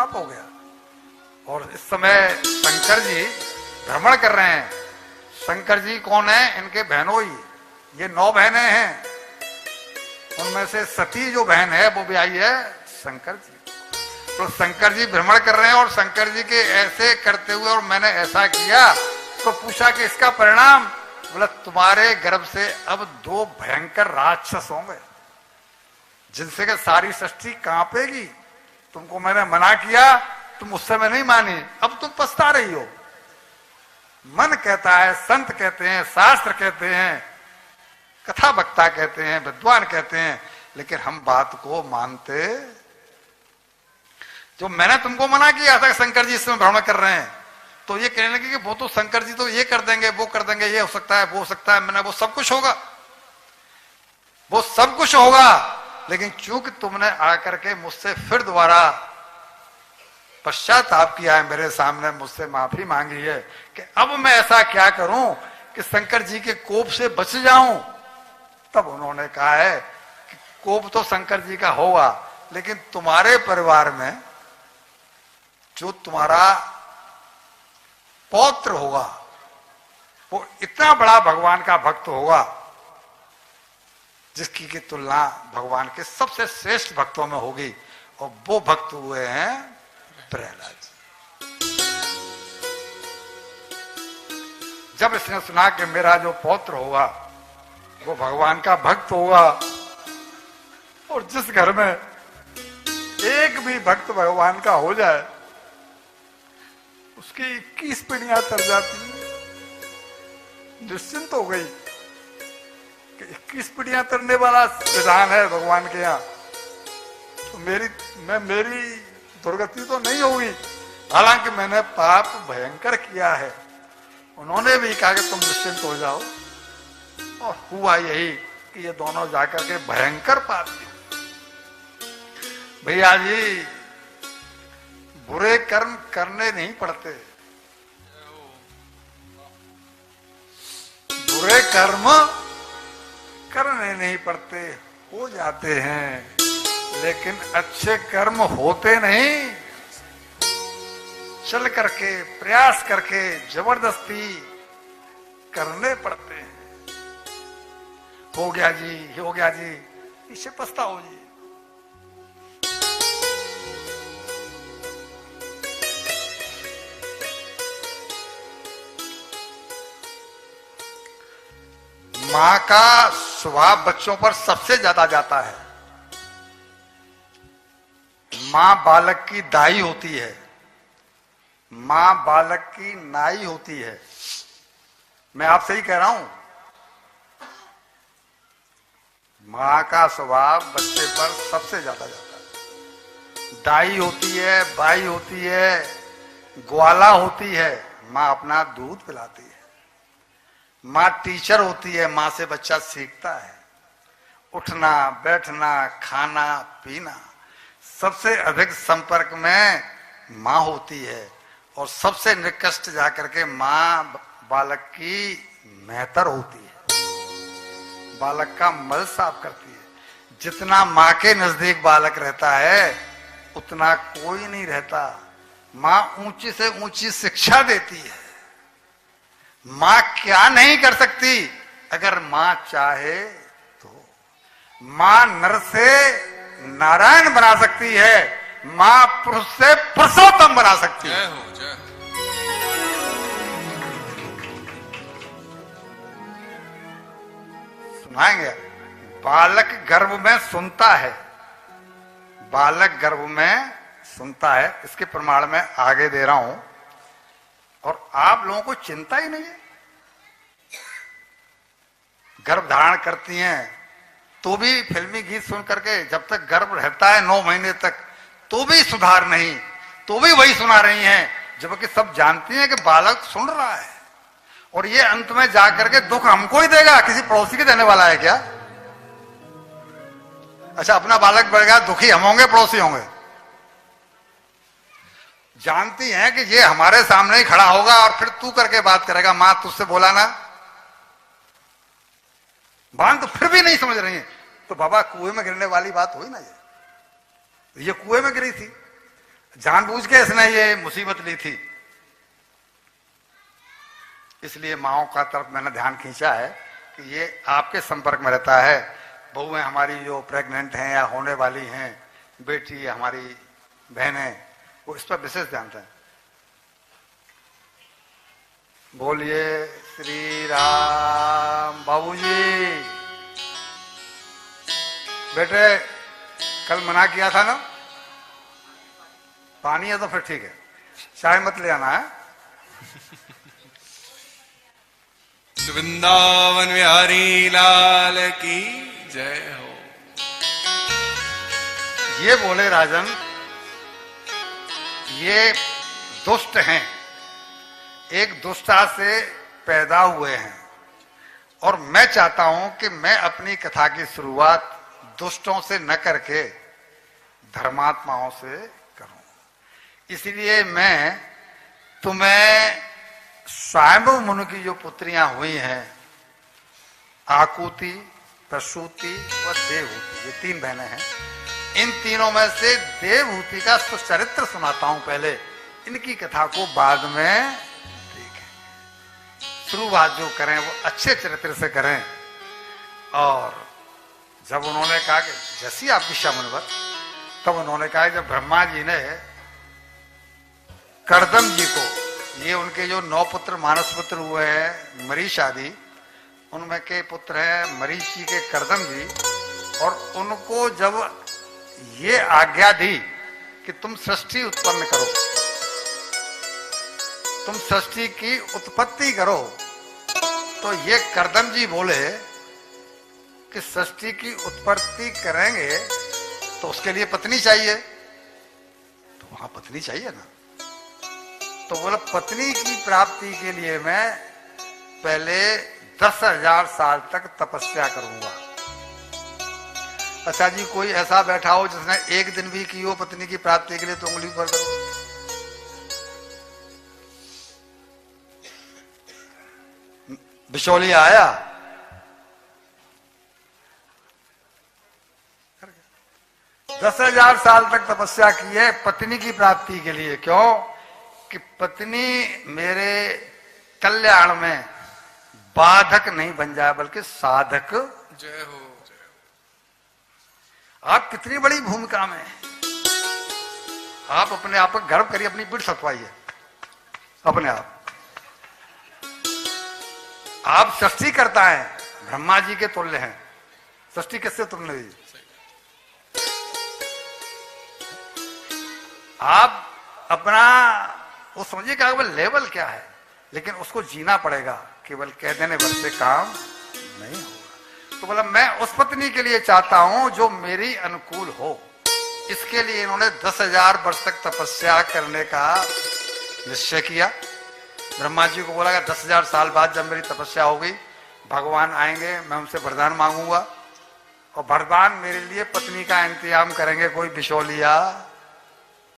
पाप हो गया। और इस समय शंकर जी भ्रमण कर रहे हैं। शंकर जी कौन है? इनके बहनों ही, ये 9 बहनें हैं, उनमें से सती जो बहन है वो भी आई है शंकर जी। तो शंकर जी भ्रमण कर रहे हैं और शंकर जी के ऐसे करते हुए और मैंने ऐसा किया, तो पूछा कि इसका परिणाम? बोला तुम्हारे गर्भ से अब 2 भयंकर राक्षस होंगे जिनसे कि सारी सृष्टि कांपेगी। तुमको मैंने मना किया, तुम उस समय नहीं मानी, अब तुम पछता रही हो। मन कहता है, संत कहते हैं, शास्त्र कहते हैं, कथा वक्ता कहते हैं, विद्वान कहते हैं, लेकिन हम बात को मानते। जो मैंने तुमको मना किया था शंकर जी इस समय भ्रमण कर रहे हैं, तो ये कहने लगे कि वो तो शंकर जी तो ये कर देंगे, वो कर देंगे, ये हो सकता है, वो हो सकता है। मैंने वो सब कुछ होगा, वो सब कुछ होगा, लेकिन चूंकि तुमने आकर के मुझसे फिर दोबारा पश्चाताप किया है, मेरे सामने मुझसे माफी मांगी है कि अब मैं ऐसा क्या करूं कि शंकर जी के कोप से बच जाऊं। तब उन्होंने कहा है कि कोप तो शंकर जी का होगा, लेकिन तुम्हारे परिवार में जो तुम्हारा पौत्र होगा वो इतना बड़ा भगवान का भक्त होगा जिसकी की तुलना भगवान के सबसे श्रेष्ठ भक्तों में होगी, और वो भक्त हुए हैं प्रहलाद जी। जब इसने सुना कि मेरा जो पौत्र होगा वो भगवान का भक्त होगा, और जिस घर में एक भी भक्त भगवान का हो जाए उसकी 21 पीढ़ियां तर जाती हैं, निश्चिंत हो गई कि 21 पीढ़ियां तरने वाला विधान है भगवान के यहाँ, तो मेरी दुर्गति तो नहीं होगी। हालांकि मैंने पाप भयंकर किया है। उन्होंने भी कहा कि तुम निश्चिंत हो जाओ, और हुआ यही कि ये दोनों जाकर के भयंकर पाप किए। भैया जी, बुरे कर्म करने नहीं पड़ते, बुरे कर्म करने नहीं पड़ते, हो जाते हैं, लेकिन अच्छे कर्म होते नहीं। चल करके, प्रयास करके, जबरदस्ती करने पड़ते हैं। हो गया जी, हो गया जी, इसे पछताओ जी। मां का स्वभाव बच्चों पर सबसे ज्यादा जाता है। मां बालक की दाई होती है, मां बालक की नाई होती है। मैं आपसे ही कह रहा हूं, मां का स्वभाव बच्चे पर सबसे ज्यादा जाता है। दाई होती है, बाई होती है, ग्वाला होती है, मां अपना दूध पिलाती है। मां टीचर होती है, मां से बच्चा सीखता है, उठना, बैठना, खाना, पीना। सबसे अधिक संपर्क में मां होती है, और सबसे निकष्ट जाकर के मां बालक की मेहतर होती है, बालक का मल साफ करती है। जितना मां के नजदीक बालक रहता है उतना कोई नहीं रहता। मां ऊंची से ऊंची शिक्षा देती है। मां क्या नहीं कर सकती अगर मां चाहे तो। मां नर से नारायण बना सकती है, मां पुरुष से पुरुषोत्तम बना सकती है। सुनाएंगे। बालक गर्भ में सुनता है, बालक गर्भ में सुनता है, इसके प्रमाण में आगे दे रहा हूं। और आप लोगों को चिंता ही नहीं है, गर्भ धारण करती हैं तो भी फिल्मी गीत सुन करके, जब तक गर्भ रहता है 9 महीने तक, तो भी सुधार नहीं, तो भी वही सुना रही हैं, जबकि सब जानती हैं कि बालक सुन रहा है। और ये अंत में जाकर के दुख हमको ही देगा, किसी पड़ोसी के देने वाला है क्या? अच्छा, अपना बालक बढ़ेगा, दुखी हम होंगे, पड़ोसी होंगे? जानती हैं कि ये हमारे सामने ही खड़ा होगा और फिर तू करके बात करेगा, मां तुझसे बोला ना। बात तो फिर भी नहीं समझ रही है। तो बाबा कुएं में गिरने वाली बात हुई ना, ये कुएं में गिरी थी। जानबूझ के इसने ये मुसीबत ली थी, इसलिए माओ का तरफ मैंने ध्यान खींचा है कि ये आपके संपर्क में रहता है। बहुएं हमारी जो प्रेग्नेंट हैं या होने वाली हैं, बेटी हमारी बहनें, वो इस पर विशेष ध्यान दें। बोलिए श्री राम। बाबूजी बेटे कल मना किया था ना, पानी है तो फिर ठीक है, चाय मत ले आना है। वृंदावन बिहारी लाल की जय हो। ये बोले राजन, ये दुष्ट हैं, एक दुष्टता से पैदा हुए हैं, और मैं चाहता हूं कि मैं अपनी कथा की शुरुआत दुष्टों से न करके धर्मात्माओं से करूं। इसलिए मैं तुम्हें स्वयंभू मुनि की जो पुत्रियां हुई हैं, आकुति, प्रसूति व देवहूति, ये 3 बहनें हैं, इन तीनों में से देवहूति का सुचरित्र सुनाता हूं पहले, इनकी कथा को बाद में देखें। शुरुआत जो करें वो अच्छे चरित्र से करें। और जब उन्होंने कहा कि जैसी आपकी इच्छा मुनिवर, तब उन्होंने कहा जब ब्रह्मा जी ने कर्दम जी को, ये उनके जो 9 पुत्र मानस पुत्र हुए हैं मरीच आदि, उनमें के पुत्र हैं मरीचि के कर्दम जी, और उनको जब ये आज्ञा दी कि तुम सृष्टि उत्पन्न करो, तुम सृष्टि की उत्पत्ति करो, तो ये कर्दम जी बोले कि सृष्टि की उत्पत्ति करेंगे तो उसके लिए पत्नी चाहिए, तो वहां पत्नी चाहिए ना। तो बोला पत्नी की प्राप्ति के लिए मैं पहले 10,000 साल तक तपस्या करूंगा। अच्छा जी, कोई ऐसा बैठा हो जिसने एक दिन भी की हो पत्नी की प्राप्ति के लिए, तो उंगली पर करो। बिचौलिया आया, 10,000 साल तक तपस्या की है पत्नी की प्राप्ति के लिए। क्यों? कि पत्नी मेरे कल्याण में बाधक नहीं बन जाए बल्कि साधक। जय हो। आप कितनी बड़ी भूमिका में, आप अपने आप पर गर्व करिए, अपनी पीठ सतवाइए अपने आप। आप सृष्टि करता है, ब्रह्मा जी के तुल्य हैं। सृष्टि किससे तुल्य हुई? आप अपना वो समझिए कि केवल लेवल क्या है, लेकिन उसको जीना पड़ेगा, केवल कह देने भर से काम नहीं होगा। तो बोला मैं उस पत्नी के लिए चाहता हूं जो मेरी अनुकूल हो। इसके लिए इन्होंने 10,000 वर्ष तक तपस्या करने का निश्चय किया। ब्रह्मा जी को बोला कि 10,000 साल बाद जब मेरी तपस्या होगी, भगवान आएंगे, मैं उनसे वरदान मांगूंगा, और वरदान मेरे लिए पत्नी का इंतजाम करेंगे कोई बिचौलिया